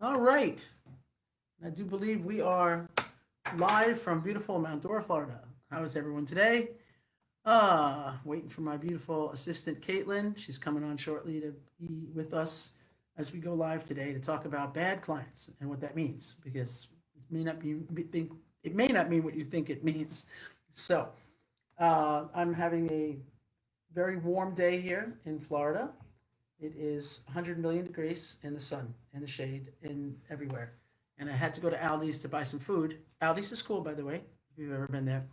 All right. I do believe we are live from beautiful Mount Dora, Florida. How is everyone today? Waiting for my beautiful assistant, Caitlin. She's coming on shortly to be with us as we go live today to talk about bad clients and what that means, because it may not mean what you think it means. So, I'm having a very warm day here in Florida. It is 100 million degrees in the sun, in the shade, in everywhere. And I had to go to Aldi's to buy some food. Aldi's is cool, by the way, if you've ever been there.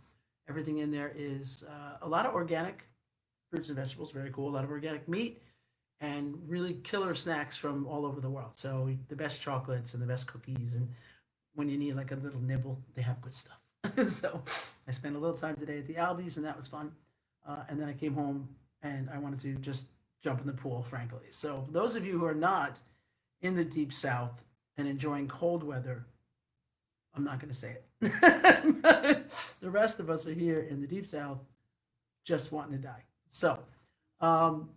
Everything in there is a lot of organic fruits and vegetables, very cool. A lot of organic meat and really killer snacks from all over the world. So the best chocolates and the best cookies. And when you need like a little nibble, they have good stuff. So I spent a little time today at the Aldi's, and that was fun. And then I came home and I wanted to just jump in the pool, frankly. So for those of you who are not in the deep south and enjoying cold weather, I'm not going to say it. The rest of us are here in the deep south just wanting to die. So um,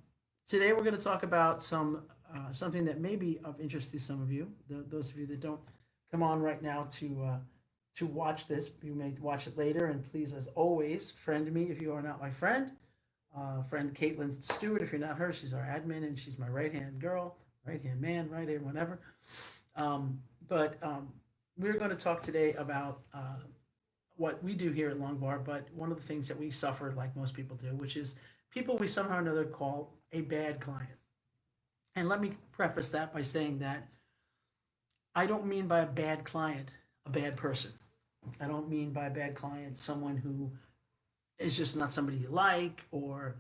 today we're going to talk about something that may be of interest to some of you. Those of you that don't come on right now to watch this, you may watch it later. And please, as always, friend me if you are not my friend. Friend Caitlin Stewart, if you're not her, she's our admin and she's my right hand girl, right hand man, right hand whatever. Um, but we're going to talk today about what we do here at Longbar, but one of the things that we suffer, like most people do, which is people we somehow or another call a bad client. And let me preface that by saying that I don't mean by a bad client a bad person. I don't mean by a bad client someone who is just not somebody you like, or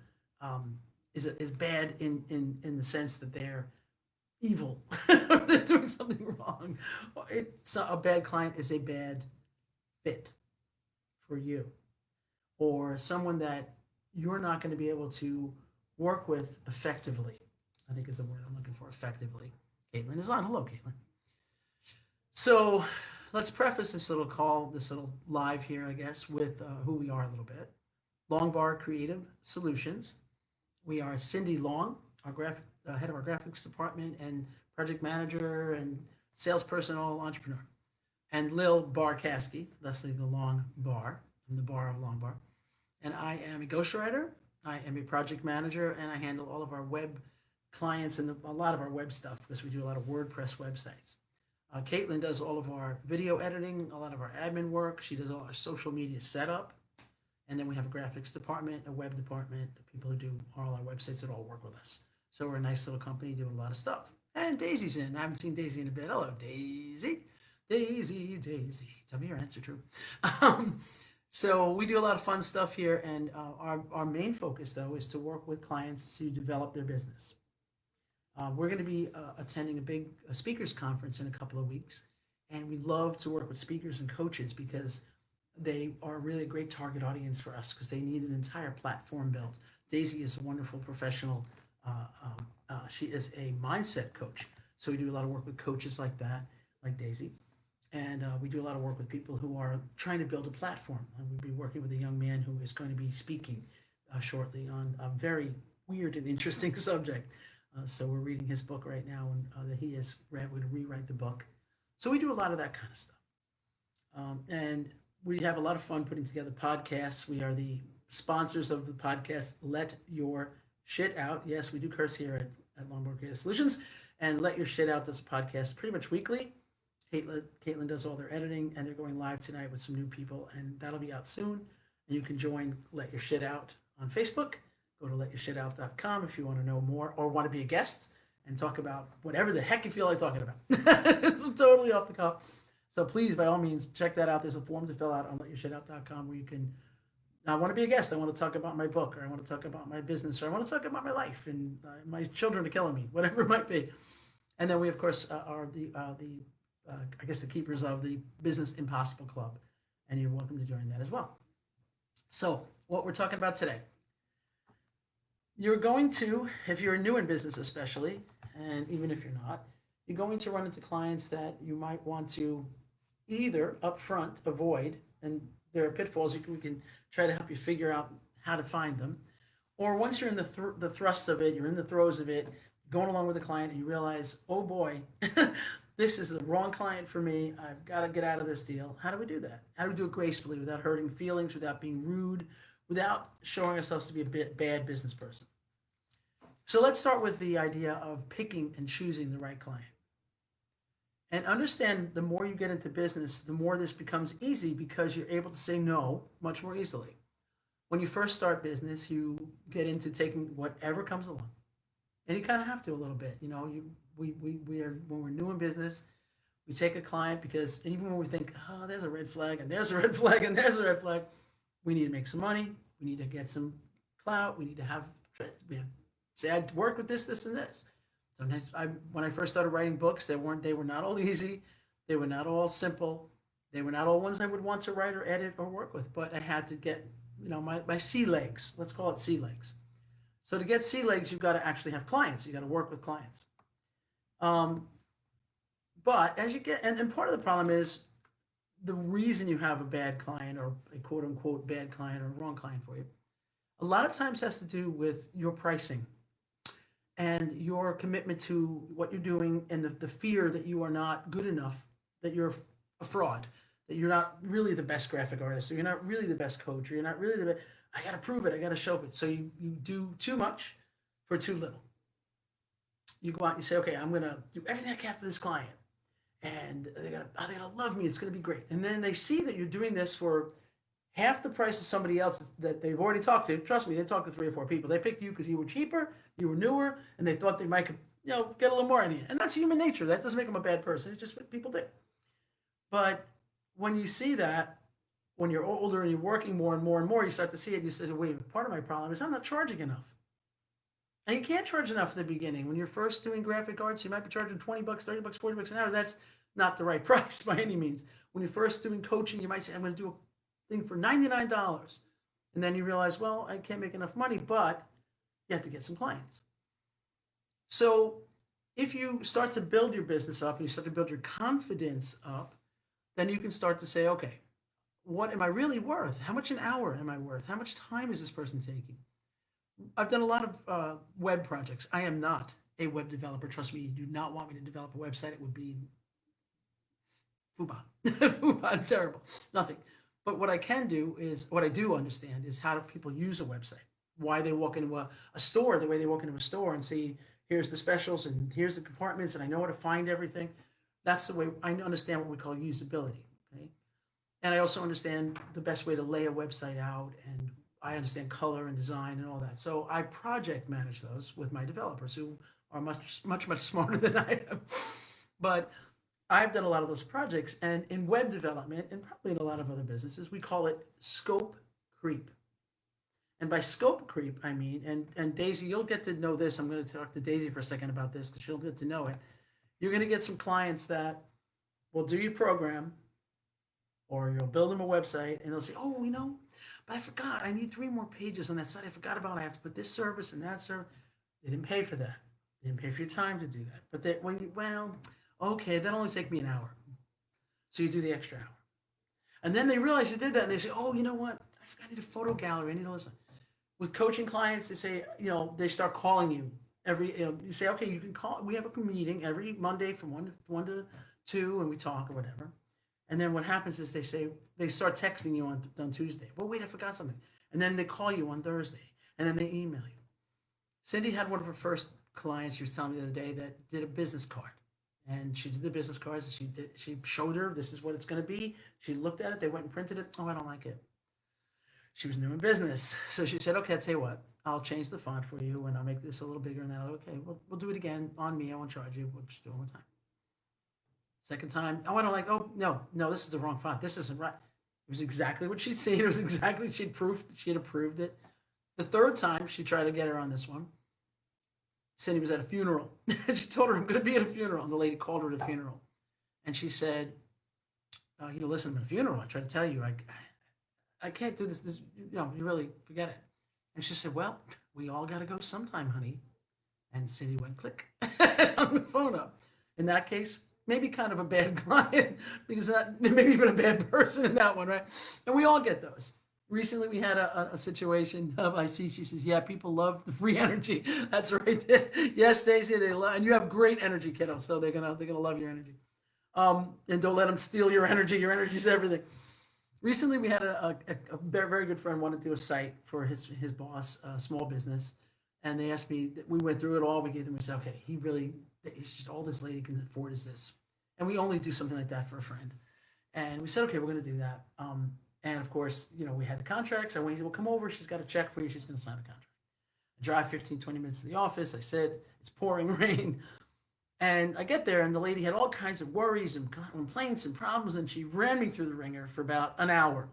is bad in the sense that they're evil or they're doing something wrong. It's a bad client is a bad fit for you, or someone that you're not going to be able to work with effectively. I think is the word I'm looking for. Effectively. Caitlin is on. Hello, Caitlin. So let's preface this little call, this little live here, I guess, with who we are a little bit. Longbar Creative Solutions. We are Cindy Long, our head of our graphics department and project manager and salesperson, all entrepreneur, and Lil Barkowski, Leslie the Long Bar, from the Bar of Longbar. And I am a ghostwriter. I am a project manager, and I handle all of our web clients and a lot of our web stuff because we do a lot of WordPress websites. Caitlin does all of our video editing, a lot of our admin work. She does all our social media setup. And then we have a graphics department, a web department, people who do all our websites that all work with us. So we're a nice little company doing a lot of stuff. And Daisy's in. I haven't seen Daisy in a bit. Hello, Daisy. Daisy, Daisy. Tell me your answer true. Um, so we do a lot of fun stuff here. And our main focus, though, is to work with clients to develop their business. We're going to be attending a big speakers conference in a couple of weeks. And we love to work with speakers and coaches because they are really a great target audience for us because they need an entire platform built. Daisy is a wonderful professional. She is a mindset coach. So we do a lot of work with coaches like that, like Daisy. And we do a lot of work with people who are trying to build a platform. And we'll be working with a young man who is going to be speaking shortly on a very weird and interesting subject. So we're reading his book right now, and that he is going to rewrite the book. So we do a lot of that kind of stuff. And we have a lot of fun putting together podcasts. We are the sponsors of the podcast Let Your Shit Out. Yes, we do curse here at Longboard Creative Solutions. And Let Your Shit Out does a podcast pretty much weekly. Caitlin does all their editing, and they're going live tonight with some new people, and that'll be out soon. And you can join Let Your Shit Out on Facebook. Go to letyourshitout.com if you want to know more or want to be a guest and talk about whatever the heck you feel like talking about. It's totally off the cuff. So please, by all means, check that out. There's a form to fill out on letyourshitout.com where you can. I want to be a guest. I want to talk about my book, or I want to talk about my business, or I want to talk about my life, and my children are killing me, whatever it might be. And then we, of course, are I guess the keepers of the Business Impossible Club, and you're welcome to join that as well. So what we're talking about today, you're going to, if you're new in business especially, and even if you're not, you're going to run into clients that you might want to either upfront avoid, and there are pitfalls we can try to help you figure out how to find them, or once you're in the thrust of it, you're in the throes of it, going along with the client, and you realize, oh boy, this is the wrong client for me. I've got to get out of this deal. How do we do that? How do we do it gracefully without hurting feelings, without being rude, without showing ourselves to be a bad business person? So let's start with the idea of picking and choosing the right client. And understand the more you get into business, the more this becomes easy because you're able to say no much more easily. When you first start business, you get into taking whatever comes along. And you kind of have to a little bit. We are, when we're new in business, we take a client because even when we think, oh, there's a red flag and there's a red flag and there's a red flag, we need to make some money. We need to get some clout. We need to have, say I work with this, and this. Sometimes when I first started writing books, they were not all easy. They were not all simple. They were not all ones I would want to write or edit or work with. But I had to get, my sea legs. Let's call it sea legs. So to get sea legs, you've got to actually have clients. You got to work with clients. Um, but as you get, and part of the problem is the reason you have a bad client or a quote unquote bad client or a wrong client for you, a lot of times has to do with your pricing and your commitment to what you're doing and the fear that you are not good enough, that you're a fraud, that you're not really the best graphic artist, or you're not really the best coach, or you're not really the best. I got to prove it. I got to show it. So you do too much for too little. You go out and you say, okay, I'm going to do everything I can for this client. And they're gonna love me. It's gonna be great. And then they see that you're doing this for half the price of somebody else that they've already talked to. Trust me, they've talked to 3 or 4 people. They picked you because you were cheaper, you were newer, and they thought they might, get a little more out of you. And that's human nature. That doesn't make them a bad person. It's just what people do. But when you see that, when you're older and you're working more and more and more, you start to see it. And you say, wait, part of my problem is I'm not charging enough. And you can't charge enough at the beginning. When you're first doing graphic arts, you might be charging $20, $30, $40 an hour. That's not the right price by any means. When you're first doing coaching, you might say, I'm going to do a thing for $99. And then you realize, well, I can't make enough money, but you have to get some clients. So if you start to build your business up and you start to build your confidence up, then you can start to say, okay, what am I really worth? How much an hour am I worth? How much time is this person taking? I've done a lot of web projects. I am not a web developer. Trust me, you do not want me to develop a website. It would be fuba. Fuba, terrible. Nothing. But what I can do is, what I do understand is how do people use a website? Why they walk into a store, the way they walk into a store and see, here's the specials and here's the compartments and I know where to find everything. That's the way I understand what we call usability. Okay. And I also understand the best way to lay a website out, and I understand color and design and all that. So I project manage those with my developers who are much smarter than I am. But I've done a lot of those projects, and in web development, and probably in a lot of other businesses, we call it scope creep. And by scope creep, I mean, and Daisy, you'll get to know this. I'm going to talk to Daisy for a second about this because she'll get to know it. You're going to get some clients that will do your program, or you'll build them a website, and they'll say, oh, but I forgot. I need 3 more pages on that site. I forgot about it. I have to put this service and that service. They didn't pay for that. They didn't pay for your time to do that. But okay, that'll only take me an hour. So you do the extra hour. And then they realize you did that, and they say, oh, you know what? I forgot I need a photo gallery. I need to listen. With coaching clients, they say, they start calling you you say, okay, you can call. We have a meeting every Monday from 1 to 2, and we talk or whatever. And then what happens is they start texting you on Tuesday. Well, wait, I forgot something. And then they call you on Thursday, and then they email you. Cindy had one of her first clients, she was telling me the other day, that did a business card. And she did the business cards, and she showed her, this is what it's going to be. She looked at it, they went and printed it. Oh, I don't like it. She was new in business. So she said, okay, I'll tell you what, I'll change the font for you, and I'll make this a little bigger. And then, okay, we'll do it again on me. I won't charge you. We'll just do it one time. Second time, oh, I don't like, oh, no, this is the wrong font. This isn't right. It was exactly what she'd seen. It was exactly, she had approved it. The third time, she tried to get her on this one. Cindy was at a funeral. She told her, I'm going to be at a funeral. And the lady called her at a funeral. And she said, listen, I'm at a funeral. I tried to tell you, I can't do this. You really forget it. And she said, well, we all got to go sometime, honey. And Cindy went click on the phone up. In that case, maybe kind of a bad client, because maybe even a bad person in that one, right? And we all get those. Recently, we had a situation. I see. She says, "Yeah, people love the free energy." That's right. Yes, Stacey, they love, and you have great energy, kiddo. So they're gonna love your energy. And don't let them steal your energy. Your energy is everything. Recently, we had a very good friend wanted to do a site for his boss, small business, and they asked me. We went through it all. We gave them. We said, okay, he's just all this lady can afford is this, and we only do something like that for a friend. And we said, okay, we're going to do that. And of course, we had the contracts. I went, he said, well, come over. She's got a check for you. She's going to sign a contract. I drive 15, 20 minutes to the office. I said, it's pouring rain. And I get there, and the lady had all kinds of worries and complaints and problems, and she ran me through the ringer for about an hour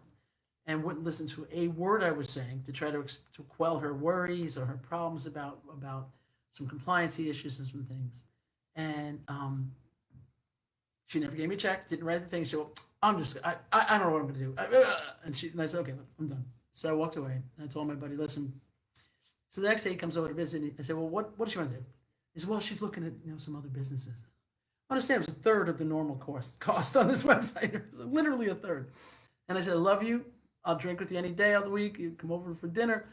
and wouldn't listen to a word I was saying to try to quell her worries or her problems about some compliancy issues and some things. And she never gave me a check, didn't write the thing. She said, well, I don't know what I'm going to do. And I said, okay, look, I'm done. So I walked away, and I told my buddy, listen. So the next day he comes over to visit, and I said, well, what does she want to do? He said, well, she's looking at some other businesses. I understand it was a third of the normal cost on this website. It was literally a third. And I said, I love you. I'll drink with you any day of the week. You come over for dinner.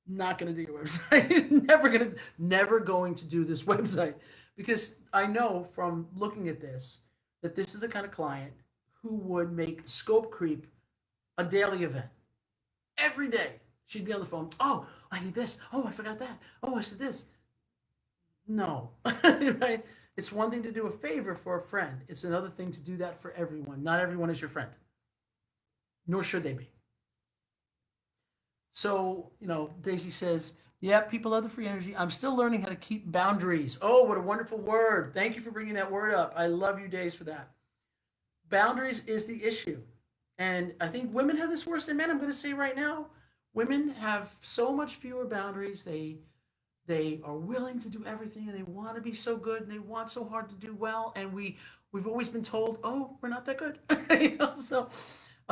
Not going to do your website. Never going to do this website, because I know from looking at this that this is the kind of client who would make scope creep a daily event. Every day she'd be on the phone. Oh, I need this. Oh, I forgot that. Oh, I said this. No, right? It's one thing to do a favor for a friend. It's another thing to do that for everyone. Not everyone is your friend, nor should they be. So, Daisy says, yeah, people love the free energy. I'm still learning how to keep boundaries. Oh, what a wonderful word. Thank you for bringing that word up. I love you, Daisy, for that. Boundaries is the issue. And I think women have this worse than men. I'm going to say right now, women have so much fewer boundaries. They are willing to do everything, and they want to be so good, and they want so hard to do well, and we've always been told, oh, we're not that good. So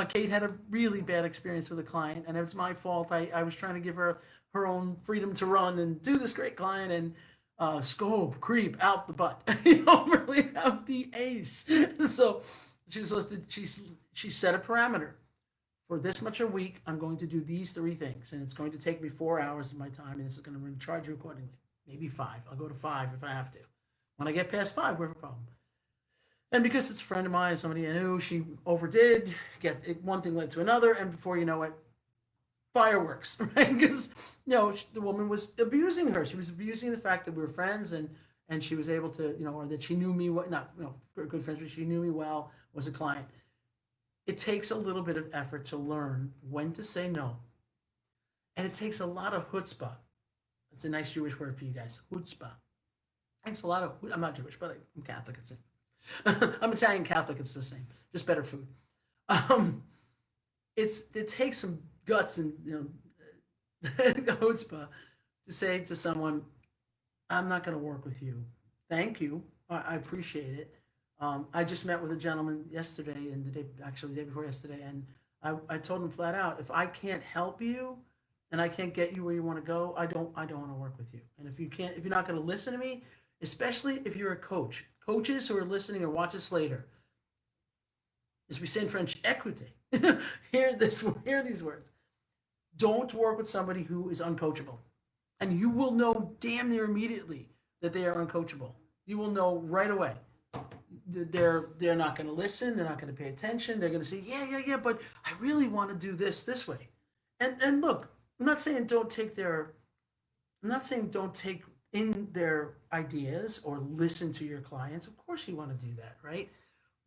Kate had a really bad experience with a client, and it was my fault. I was trying to give her her own freedom to run and do this great client, and scope creep out the butt, really out the ace. So she was supposed to she set a parameter. For this much a week, I'm going to do these three things, and it's going to take me 4 hours of my time, and this is going to charge you accordingly. Maybe five. I'll go to five if I have to. When I get past five, we have a problem. And because it's a friend of mine, somebody I knew, she overdid. One thing led to another, and before you know it, fireworks, right? Because the woman was abusing her. She was abusing the fact that we were friends, and she was able to, or that she knew me. Not good friends, but she knew me well. Was a client. It takes a little bit of effort to learn when to say no. And it takes a lot of chutzpah. It's a nice Jewish word for you guys. Chutzpah. It takes a lot of, I'm not Jewish, but I'm Catholic. It's I'm Italian Catholic. It's the same. Just better food. Um, it takes some guts and, chutzpah to say to someone, I'm not going to work with you. Thank you. I appreciate it. I just met with a gentleman yesterday and the day before yesterday, and I told him flat out, if I can't help you and I can't get you where you want to go, I don't want to work with you. And if you're not going to listen to me, especially if you're a coach, coaches who are listening or watch us later, as we say in French, écoutez. Hear these words. Don't work with somebody who is uncoachable, and you will know damn near immediately that they are uncoachable. You will know right away. They're not going to listen. They're not going to pay attention. They're going to say, yeah, but I really want to do this way. And look, I'm not saying don't take in their ideas or listen to your clients. Of course you want to do that, right?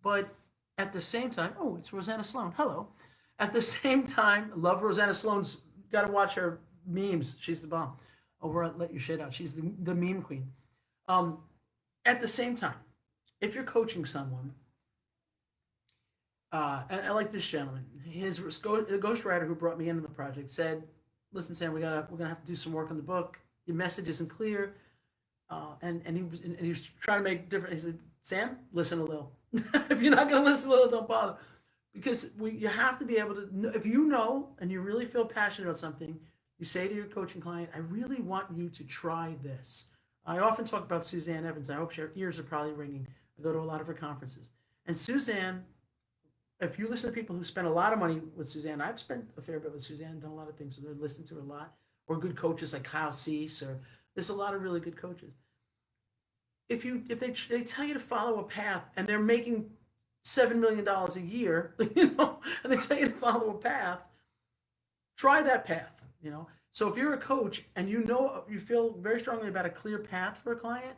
But at the same time, oh, it's Rosanna Sloan. Hello. At the same time, love Rosanna Sloan's. Got to watch her memes. She's the bomb. Over at Let Your Shade Out. She's the meme queen. At the same time, if you're coaching someone, and I like this gentleman, the ghostwriter who brought me into the project said, "Listen, Sam, we're gonna have to do some work on the book. Your message isn't clear." And he was trying to make different. He said, "Sam, listen a little. If you're not gonna listen a little, don't bother." Because you have to be able to, if you know and you really feel passionate about something, you say to your coaching client, I really want you to try this. I often talk about Suzanne Evans. I hope your ears are probably ringing. I go to a lot of her conferences. And Suzanne, if you listen to people who spend a lot of money with Suzanne, I've spent a fair bit with Suzanne, done a lot of things with her, listened to her a lot, or good coaches like Kyle Cease, or there's a lot of really good coaches. If they tell you to follow a path and they're making $7 million a year, and they tell you to follow a path, try that path, So if you're a coach and you feel very strongly about a clear path for a client,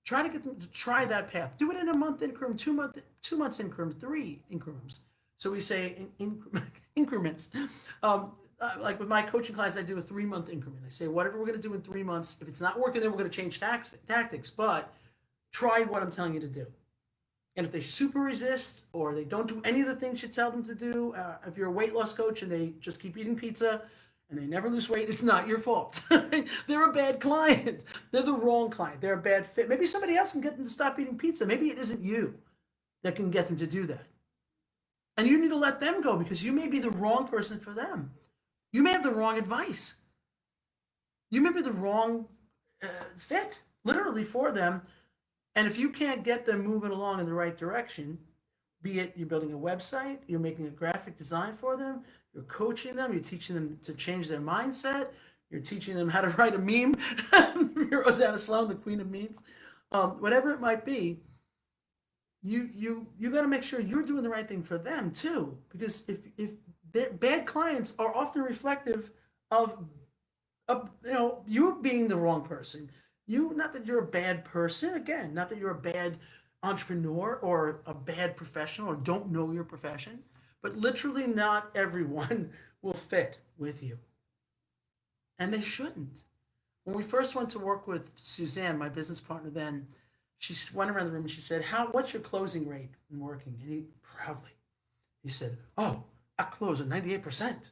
try to get them to try that path. Do it in a month increment, 2 months increment, 3 increments. So we say increments. Like with my coaching class, I do a 3-month increment. I say whatever we're going to do in 3 months. If it's not working, then we're going to change tactics. But try what I'm telling you to do. And if they super resist or they don't do any of the things you tell them to do, if you're a weight loss coach and they just keep eating pizza and they never lose weight, it's not your fault. They're a bad client. They're the wrong client. They're a bad fit. Maybe somebody else can get them to stop eating pizza. Maybe it isn't you that can get them to do that. And you need to let them go because you may be the wrong person for them. You may have the wrong advice. You may be the wrong fit, literally, for them. And if you can't get them moving along in the right direction, be it you're building a website, you're making a graphic design for them, you're coaching them, you're teaching them to change their mindset, you're teaching them how to write a meme, Rosanna Sloan, the queen of memes, whatever it might be, you got to make sure you're doing the right thing for them too, because if bad clients are often reflective of you being the wrong person. Not that you're a bad person, again, not that you're a bad entrepreneur or a bad professional or don't know your profession, but literally not everyone will fit with you. And they shouldn't. When we first went to work with Suzanne, my business partner then, she went around the room and she said, what's your closing rate in working? And he said, oh, I close at 98%.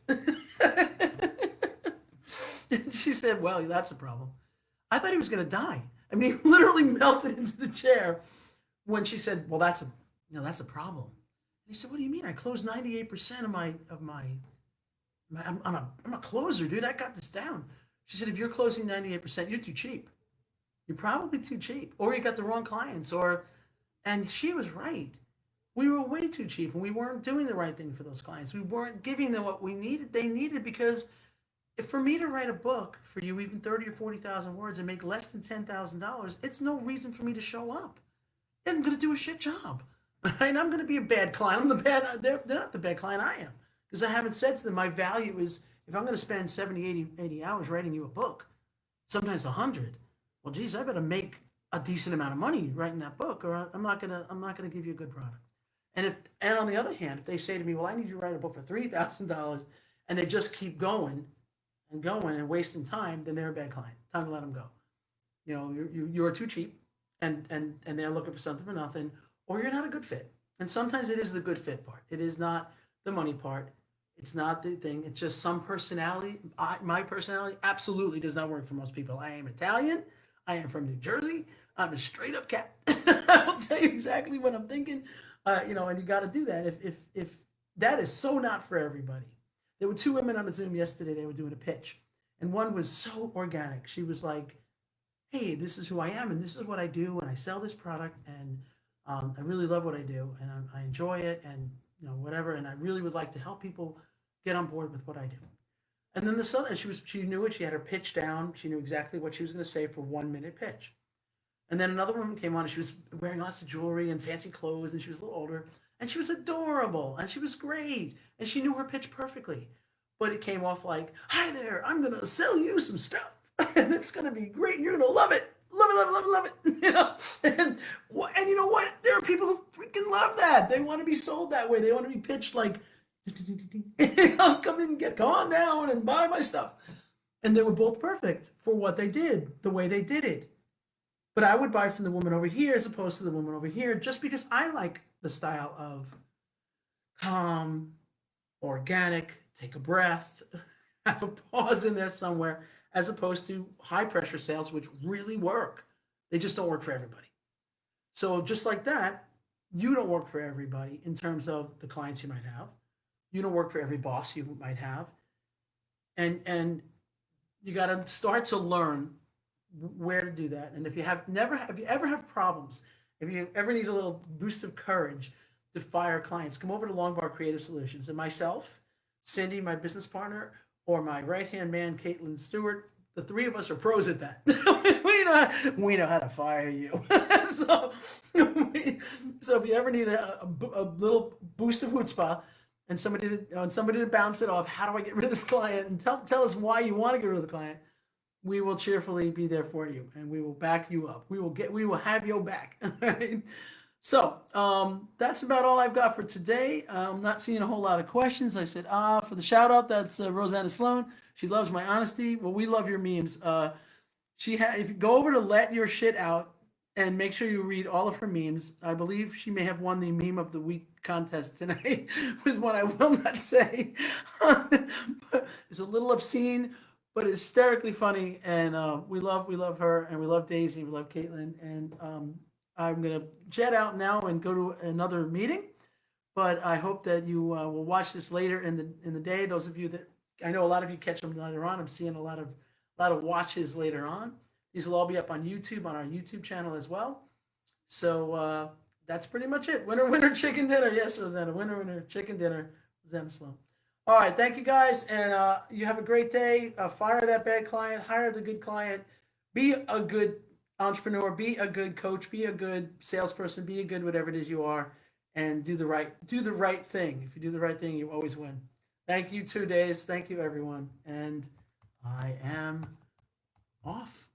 And she said, well, that's a problem. I thought he was going to die. I mean, he literally melted into the chair when she said, well, that's a problem. And he said, what do you mean? I closed 98% I'm a closer, dude. I got this down. She said, if you're closing 98%, you're too cheap. You're probably too cheap, or you got the wrong clients, and she was right. We were way too cheap, and we weren't doing the right thing for those clients. We weren't giving them what they needed, because if for me to write a book for you, even 30 or 40,000 words, and make less than $10,000, it's no reason for me to show up. And I'm going to do a shit job. And I'm going to be a bad client. They're not the bad client I am. Because I haven't said to them, my value is, if I'm going to spend 70, 80 hours writing you a book, sometimes 100, well, geez, I better make a decent amount of money writing that book, or I'm not gonna give you a good product. And on the other hand, if they say to me, well, I need you to write a book for $3,000, and they just keep going and wasting time, then they're a bad client. Time to let them go. You're too cheap, and they're looking for something for nothing, or you're not a good fit. And sometimes it is the good fit part. It is not the money part. It's not the thing. It's just some personality. My personality absolutely does not work for most people. I am Italian. I am from New Jersey. I'm a straight up cat. I will tell you exactly what I'm thinking. And you got to do that. If that is so not for everybody. There were 2 women on a Zoom yesterday. They were doing a pitch, and one was so organic. She was like, "Hey, this is who I am, and this is what I do, and I sell this product, and I really love what I do, and I enjoy it, and whatever, and I really would like to help people get on board with what I do." And then she knew it. She had her pitch down. She knew exactly what she was going to say for 1 minute pitch. And then another woman came on, and she was wearing lots of jewelry and fancy clothes, and she was a little older, and she was adorable, and she was great, and she knew her pitch perfectly. But it came off like, "Hi there, I'm going to sell you some stuff, and it's going to be great, and you're going to love it. Love it, love it, love it, love it." And you know what? There are people who freaking love that. They want to be sold that way. They want to be pitched like, come on down and buy my stuff. And they were both perfect for what they did, the way they did it. But I would buy from the woman over here as opposed to the woman over here, just because I like the style of calm, organic, take a breath, have a pause in there somewhere, as opposed to high pressure sales, which really work. They just don't work for everybody. So just like that, you don't work for everybody in terms of the clients you might have. You don't work for every boss you might have. And you got to start to learn where to do that. And if you ever have problems, if you ever need a little boost of courage to fire clients, come over to Longbar Creative Solutions. And myself, Cindy, my business partner, or my right-hand man, Caitlin Stewart, the 3 of us are pros at that. we know how to fire you. so, so if you ever need a little boost of chutzpah and somebody to bounce it off, how do I get rid of this client? And tell us why you want to get rid of the client. We will cheerfully be there for you, and we will back you up. We will have your back. All right. So that's about all I've got for today. I'm not seeing a whole lot of questions. I said, for the shout out, that's Rosanna Sloan. She loves my honesty. Well, we love your memes. If you go over to Let Your Shit Out and make sure you read all of her memes. I believe she may have won the meme of the week contest tonight with one I will not say. But it's a little obscene, but hysterically funny. And we love her, and we love Daisy, we love Caitlin, and I'm gonna jet out now and go to another meeting. But I hope that you will watch this later in the day. Those of you that I know, a lot of you catch them later on. I'm seeing a lot of watches later on. These will all be up on YouTube, on our YouTube channel as well. So that's pretty much it. Winner, winner, chicken dinner. Yes, Rosanna. Winner, winner, chicken dinner. Rosanna Sloan. All right, thank you guys, and you have a great day. Fire that bad client, hire the good client, be a good entrepreneur, be a good coach, be a good salesperson, be a good whatever it is you are, and do the right thing. If you do the right thing, you always win. Thank you, 2 days. Thank you, everyone, and I am off.